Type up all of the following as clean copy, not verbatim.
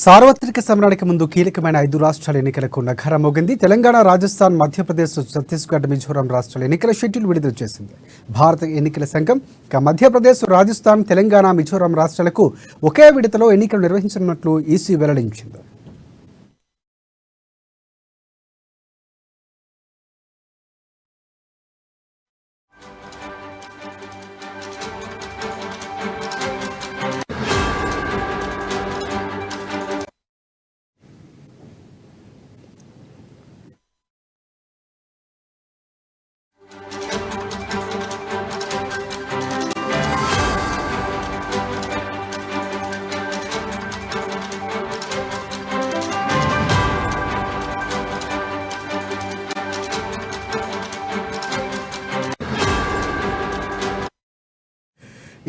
సార్వత్రిక సమరానికి ముందు కీలకమైన 5 రాష్ట్రాల ఎన్నికలకు నఖరా మోగింది. తెలంగాణ, రాజస్థాన్, మధ్యప్రదేశ్, ఛత్తీస్గఢ్, మిజోరాం రాష్ట్రాల ఎన్నికల షెడ్యూల్ విడుదల చేసింది భారత ఎన్నికల సంఘం. మధ్యప్రదేశ్, రాజస్థాన్, తెలంగాణ, మిజోరాం రాష్ట్రాలకు ఒకే విడతలో ఎన్నికలు నిర్వహించనున్నట్లు ఈసీ వెల్లడించింది.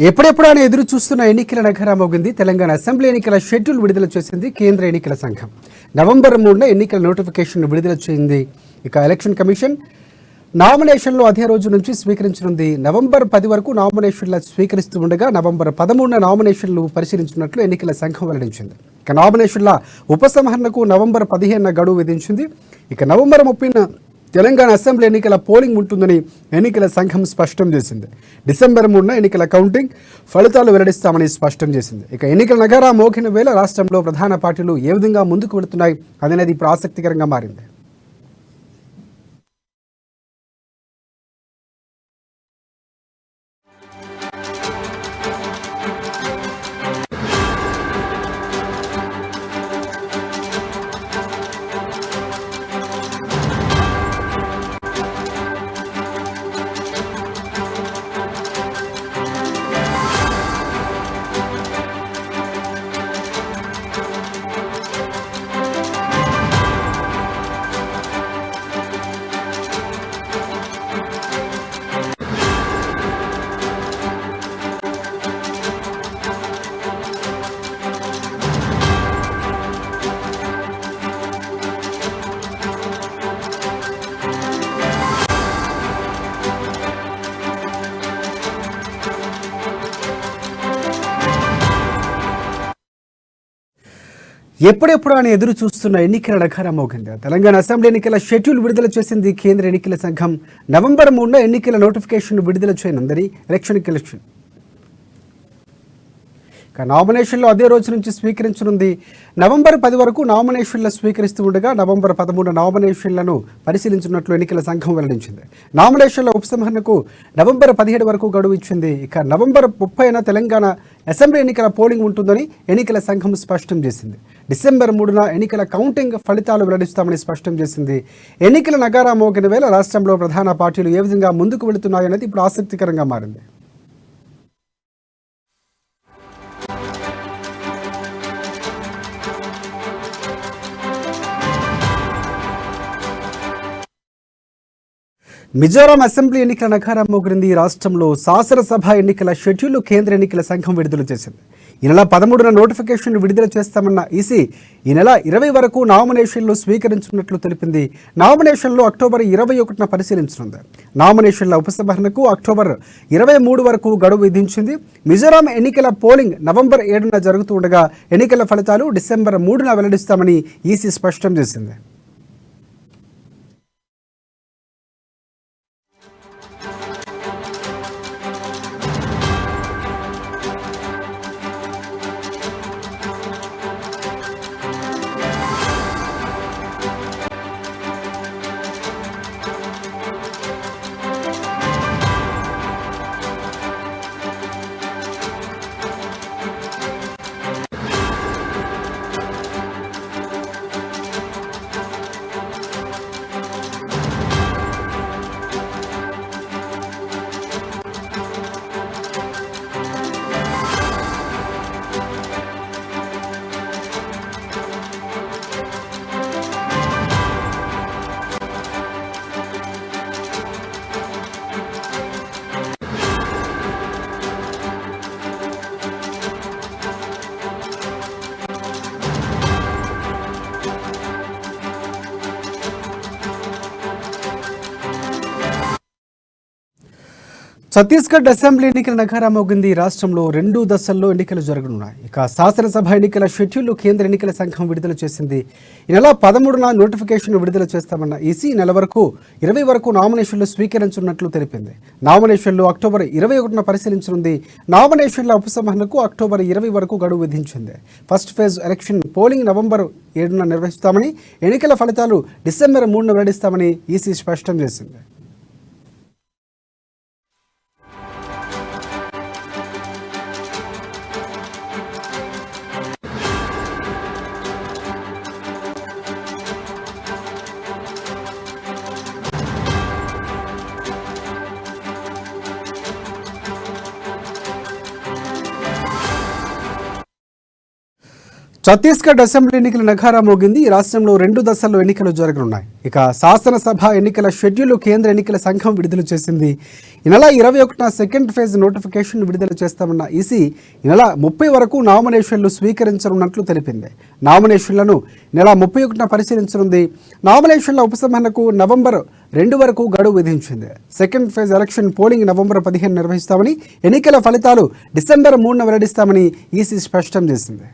ఎప్పుడెప్పుడు అని ఎదురు చూస్తున్న ఎన్నికల నఖరా మోగింది. తెలంగాణ అసెంబ్లీ ఎన్నికల షెడ్యూల్ విడుదల చేసింది కేంద్ర ఎన్నికల సంఘం. నవంబర్ 3న ఎన్నికల నోటిఫికేషన్ విడుదల చేసింది. ఇక ఎలక్షన్ కమిషన్ నామినేషన్లు అదే రోజు నుంచి స్వీకరించనుంది. నవంబర్ 10 వరకు నామినేషన్ల స్వీకరిస్తూ ఉండగా నవంబర్ 13న నామినేషన్లు పరిశీలించినట్లు ఎన్నికల సంఘం వెల్లడించింది. ఇక నామినేషన్ల ఉపసంహరణకు నవంబర్ 15న గడువు విధించింది. ఇక నవంబర్ 30న తెలంగాణ అసెంబ్లీ ఎన్నికల పోలింగ్ ఉంటుందని ఎన్నికల సంఘం స్పష్టం చేసింది. డిసెంబర్ 3న ఎన్నికల కౌంటింగ్ ఫలితాలు వెల్లడిస్తామని స్పష్టం చేసింది. ఇక ఎన్నికల నగరా మోగిన వేళ రాష్ట్రంలో ప్రధాన పార్టీలు ఏ విధంగా ముందుకు వెళుతున్నాయి అనేది ఇప్పుడు ఆసక్తికరంగా మారింది. ఎప్పుడెప్పుడు అని ఎదురు చూస్తున్న ఎన్నికల నఖరా మోగింది. తెలంగాణ అసెంబ్లీ ఎన్నికల షెడ్యూల్ విడుదల చేసింది కేంద్ర ఎన్నికల సంఘం. నవంబర్ 3న ఎన్నికల నోటిఫికేషన్ విడుదల చేయనుందని ఎలక్షన్ కమిషన్ నామినేషన్లు అదే రోజు నుంచి స్వీకరించనుంది. నవంబర్ 10 వరకు నామినేషన్లు స్వీకరిస్తూ ఉండగా నవంబర్ 13న నామినేషన్లను పరిశీలించినట్లు ఎన్నికల సంఘం వెల్లడించింది. నామినేషన్ల ఉపసంహరణకు నవంబర్ 17 వరకు గడువు ఇచ్చింది. ఇక నవంబర్ 30న తెలంగాణ అసెంబ్లీ ఎన్నికల పోలింగ్ ఉంటుందని ఎన్నికల సంఘం స్పష్టం చేసింది. డిసెంబర్ 3న ఎన్నికల కౌంటింగ్ ఫలితాలు వెల్లడిస్తామని స్పష్టం చేసింది. ఎన్నికల నగారా మోగిన వేళ రాష్ట్రంలో ప్రధాన పార్టీలు ఏ విధంగా ముందుకు వెళుతున్నాయనేది ఇప్పుడు ఆసక్తికరంగా మారింది. మిజోరాం అసెంబ్లీ ఎన్నికల నఖరా మోగింది. రాష్ట్రంలో శాసనసభ ఎన్నికల షెడ్యూల్ కేంద్ర ఎన్నికల సంఘం విడుదల చేసింది. ఈ నెల 13న నోటిఫికేషన్ విడుదల చేస్తామన్న ఈసీ ఈ నెల 20 వరకు నామినేషన్లు స్వీకరించినట్లు తెలిపింది. నామినేషన్లు అక్టోబర్ 21న పరిశీలించనుంది. నామినేషన్ల ఉపసంహరణకు అక్టోబర్ 23 వరకు గడువు విధించింది. మిజోరాం ఎన్నికల పోలింగ్ నవంబర్ 7న జరుగుతూ ఉండగా ఎన్నికల ఫలితాలు డిసెంబర్ 3న వెల్లడిస్తామని ఈసీ స్పష్టం చేసింది. ఛత్తీస్గఢ్ అసెంబ్లీ ఎన్నికల నగారా మోగింది. రాష్ట్రంలో 2 దశల్లో ఎన్నికలు జరగనున్నాయి. ఇక శాసనసభ ఎన్నికల షెడ్యూల్ కేంద్ర ఎన్నికల సంఘం విడుదల చేసింది. ఈ నెల 13న నోటిఫికేషన్ విడుదల చేస్తామన్న ఈసీ ఈ నెల వరకు 20 వరకు నామినేషన్లు స్వీకరించనున్నట్లు తెలిపింది. నామినేషన్లు అక్టోబర్ 21న పరిశీలించనుంది. నామినేషన్ల ఉపసంహరణకు అక్టోబర్ 20 వరకు గడువు విధించింది. First phase election polling November 7న నిర్వహిస్తామని, ఎన్నికల ఫలితాలు డిసెంబర్ 3న వెల్లడిస్తామని ఈసీ స్పష్టం చేసింది. ఛత్తీస్గఢ్ అసెంబ్లీ ఎన్నికల నగారా మోగింది. ఈ రాష్ట్రంలో 2 దశల్లో ఎన్నికలు జరగనున్నాయి. ఇక శాసనసభ ఎన్నికల షెడ్యూల్ కేంద్ర ఎన్నికల సంఘం విడుదల చేసింది. ఈ నెల 21న సెకండ్ ఫేజ్ నోటిఫికేషన్ విడుదల చేస్తామన్న ఈసీ ఈ నెల 30 వరకు నామినేషన్లు స్వీకరించనున్నట్లు తెలిపింది. నామినేషన్లను నెల 31న పరిశీలించనుంది. నామినేషన్ల ఉపసంహరణకు నవంబర్ 2 వరకు గడువు విధించింది. Second phase election polling November 15 నిర్వహిస్తామని, ఎన్నికల ఫలితాలు డిసెంబర్ 3న వెల్లడిస్తామని ఈసీ స్పష్టం చేసింది.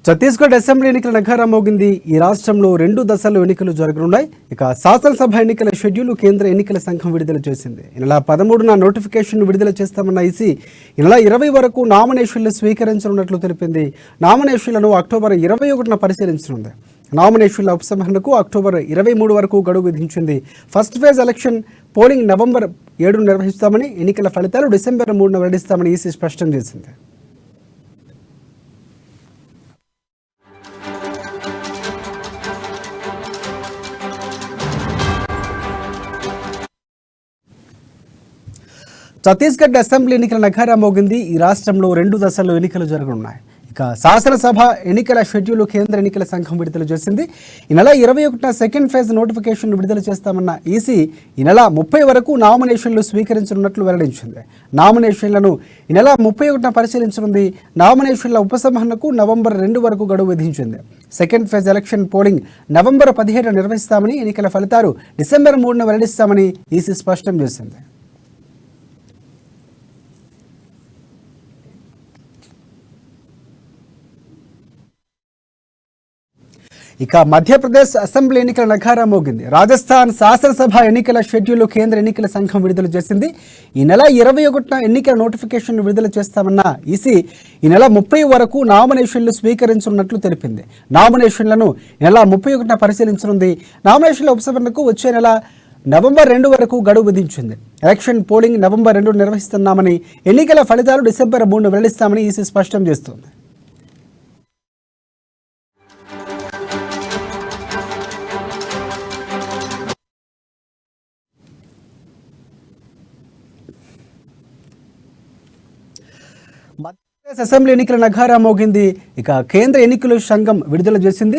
ఛత్తీస్గఢ్ అసెంబ్లీ ఎన్నికల నగారా మోగింది. ఈ రాష్ట్రంలో 2 దశల్లో ఎన్నికలు జరగనున్నాయి. ఇక శాసనసభ ఎన్నికల షెడ్యూల్ కేంద్ర ఎన్నికల సంఘం విడుదల చేసింది. ఈ నెల 13న నోటిఫికేషన్ విడుదల చేస్తామన్న ఈసీ ఈ నెల 20 వరకు నామినేషన్లు స్వీకరించనున్నట్లు తెలిపింది. నామినేషన్లను అక్టోబర్ 21న పరిశీలించనుంది. నామినేషన్ల ఉపసంహరణకు అక్టోబర్ 23 వరకు గడువు విధించింది. First phase election polling November 7న నిర్వహిస్తామని, ఎన్నికల ఫలితాలు డిసెంబర్ 3న వెల్లడిస్తామని ఈసీ స్పష్టం చేసింది. ఛత్తీస్గఢ్ అసెంబ్లీ ఎన్నికల నగారా మోగింది. ఈ రాష్ట్రంలో 2 దశల్లో ఎన్నికలు జరగనున్నాయి. ఇక శాసనసభ ఎన్నికల షెడ్యూల్ కేంద్ర ఎన్నికల సంఘం విడుదల చేసింది. ఈ నెల 21న సెకండ్ ఫేజ్ నోటిఫికేషన్ విడుదల చేస్తామన్న ఈసీ ఈ నెల 30 వరకు నామినేషన్లు స్వీకరించనున్నట్లు వెల్లడించింది. నామినేషన్లను ఈ నెల 31న పరిశీలించనుంది. నామినేషన్ల ఉపసంహరణకు నవంబర్ 2 వరకు గడువు విధించింది. Second phase election polling November 17న నిర్వహిస్తామని, ఎన్నికల ఫలితాలు డిసెంబర్ 3న వెల్లడిస్తామని ఈసీ స్పష్టం చేసింది. ఇక మధ్యప్రదేశ్ అసెంబ్లీ ఎన్నికల నగారా మోగింది. రాజస్థాన్ శాసనసభ ఎన్నికల షెడ్యూల్ కేంద్ర ఎన్నికల సంఘం విడుదల చేసింది. ఈ నెల 21న ఎన్నికల నోటిఫికేషన్ విడుదల చేస్తామన్న ఈసీ ఈ నెల 30 వరకు నామినేషన్లు స్వీకరించనున్నట్లు తెలిపింది. నామినేషన్లను నెల 31న పరిశీలించనుంది. నామినేషన్ల ఉపసంహరణకు వచ్చే నెల నవంబర్ 2 వరకు గడువు విధించింది. ఎలక్షన్ పోలింగ్ నవంబర్ 2 నిర్వహిస్తున్నామని, ఎన్నికల ఫలితాలు డిసెంబర్ 3న వెల్లడిస్తామని ఈసీ స్పష్టం చేస్తోంది. మధ్యప్రదేశ్ అసెంబ్లీ ఎన్నికల నగారా మోగింది. ఇక కేంద్ర ఎన్నికల సంఘం విడుదల చేసింది.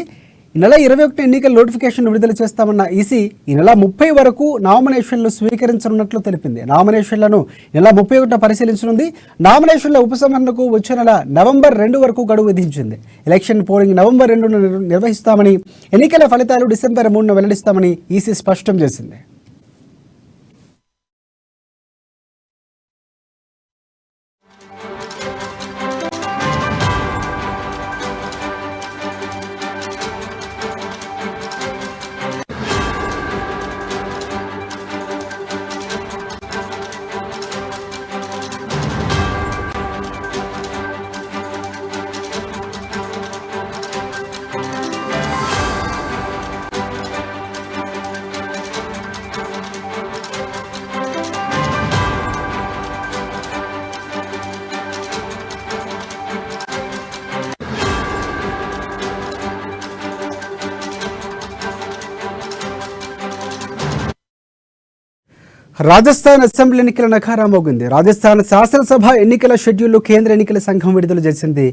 ఈ నెల 21 ఎన్నికల నోటిఫికేషన్ విడుదల చేస్తామన్న ఈసీ ఈ నెల 30 వరకు నామినేషన్లు స్వీకరించనున్నట్లు తెలిపింది. నామినేషన్లను నెల 31న పరిశీలించనుంది. నామినేషన్ల ఉపసంహరణకు వచ్చే నెల నవంబర్ 2 వరకు గడువు విధించింది. ఎలక్షన్ పోలింగ్ నవంబర్ 2న నిర్వహిస్తామని, ఎన్నికల ఫలితాలు డిసెంబర్ 3న వెల్లడిస్తామని ఈసీ స్పష్టం చేసింది. రాజస్థాన్ అసెంబ్లీ ఎన్నికల నఖారా మోగింది. రాజస్థాన్ శాసనసభ ఎన్నికల షెడ్యూల్ కేంద్ర ఎన్నికల సంఘం విడుదల చేసింది.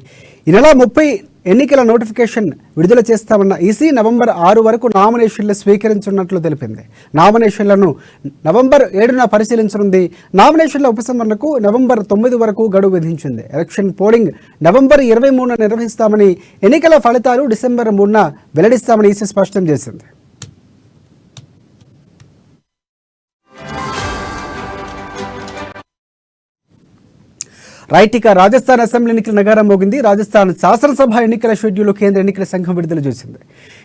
ఈ నెల 30 ఎన్నికల నోటిఫికేషన్ విడుదల చేస్తామన్న ఈసీ నవంబర్ 6 వరకు నామినేషన్లు స్వీకరించనున్నట్లు తెలిపింది. నామినేషన్లను నవంబర్ 7న పరిశీలించనుంది. నామినేషన్ల ఉపసంహరణకు నవంబర్ 9 వరకు గడువు విధించింది. ఎలక్షన్ పోలింగ్ నవంబర్ 23న నిర్వహిస్తామని, ఎన్నికల ఫలితాలు డిసెంబర్ 3న వెల్లడిస్తామని ఈసీ స్పష్టం చేసింది. రైట్, ఇక రాజస్థాన్ అసెంబ్లీ ఎన్నికల నగారం మోగింది. రాజస్థాన్ శాసనసభ ఎన్నికల షెడ్యూల్ కేంద్ర ఎన్నికల సంఘం విడుదల చేసింది.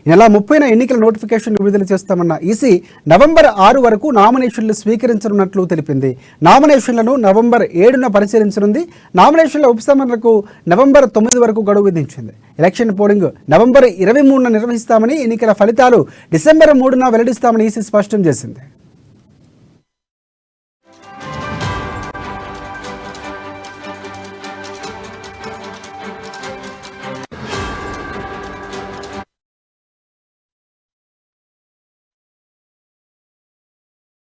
ఈ నెల 30న ఎన్నికల నోటిఫికేషన్ విడుదల చేస్తామన్న ఈసీ నవంబర్ 6 వరకు నామినేషన్లు స్వీకరించనున్నట్లు తెలిపింది. నామినేషన్లను నవంబర్ 7న పరిశీలించనుంది. నామినేషన్ల ఉపసంహరణకు నవంబర్ 9 వరకు గడువు విధించింది. ఎలక్షన్ పోలింగ్ నవంబర్ 23న నిర్వహిస్తామని, ఎన్నికల ఫలితాలు డిసెంబర్ 3న వెల్లడిస్తామని ఈసీ స్పష్టం చేసింది.